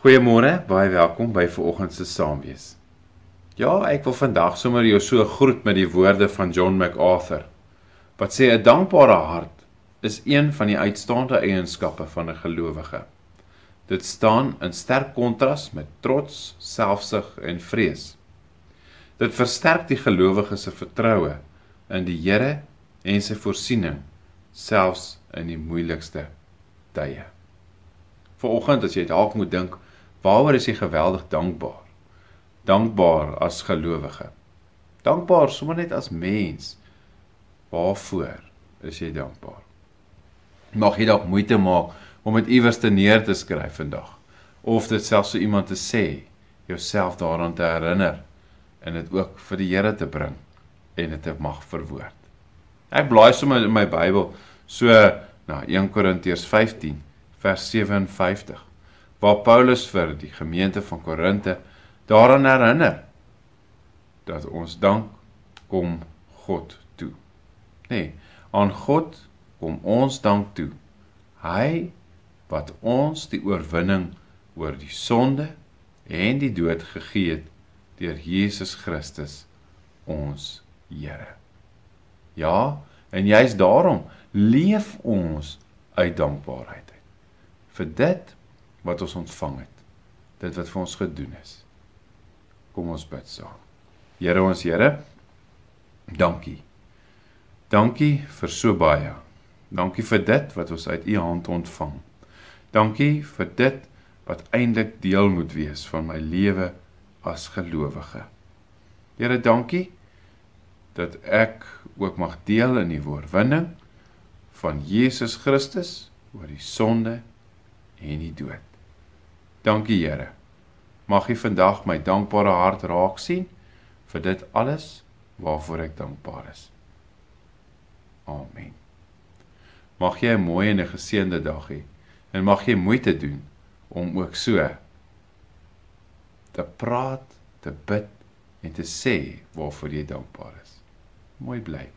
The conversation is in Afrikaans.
Goeiemôre, baie welkom by vanoggend se Saamwees. Ja, ek wil vandag sommer jou so groet met die woorde van John MacArthur, wat sê 'n dankbare hart is een van die uitstaande eienskappe van 'n gelowige. Dit staan in sterk kontras met trots, selfsug en vrees. Dit versterk die gelowige se vertroue in die Here en sy voorsiening, selfs in die moeilikste tye. Vanoggend as jy dalk moet dink, waaroor is jy geweldig dankbaar? Dankbaar as gelowige. Dankbaar sommer net as mens. Waarvoor is jy dankbaar? Mag jy dalk moeite maak om dit iewers te neer te skryf vandag, of dit selfs vir iemand te sê, jouself daaraan te herinner, en dit ook vir die Here te bring, en dit te mag verwoord. Ek blaai sommer in my Bybel, so na 1 Korintiërs 15, vers 57, waar Paulus vir die gemeente van Korinthe daaraan herinner, dat ons dank kom God toe. Nee, aan God kom ons dank toe. Hy wat ons die oorwinning oor die sonde en die dood gegee het deur Jesus Christus, ons Here. Ja, en juist daarom leef ons uit dankbaarheid uit. Vir dit wat ons ontvang het, dit wat vir ons gedoen is. Kom ons bid saam. Here ons Here, dankie. Dankie vir so baie. Dankie vir dit wat ons uit U hand ontvang. Dankie vir dit wat eintlik deel moet wees van my lewe as gelowige. Here, dankie dat ek ook mag deel in die oorwinning van Jesus Christus oor die sonde en die dood. Dankie Here. Mag U vandag my dankbare hart raak sien vir dit alles waarvoor ek dankbaar is. Amen. Mag jy 'n mooi en 'n geseënde dag hê en mag jy moeite doen om ook so te praat, te bid en te sê waarvoor jy dankbaar is. Mooi bly.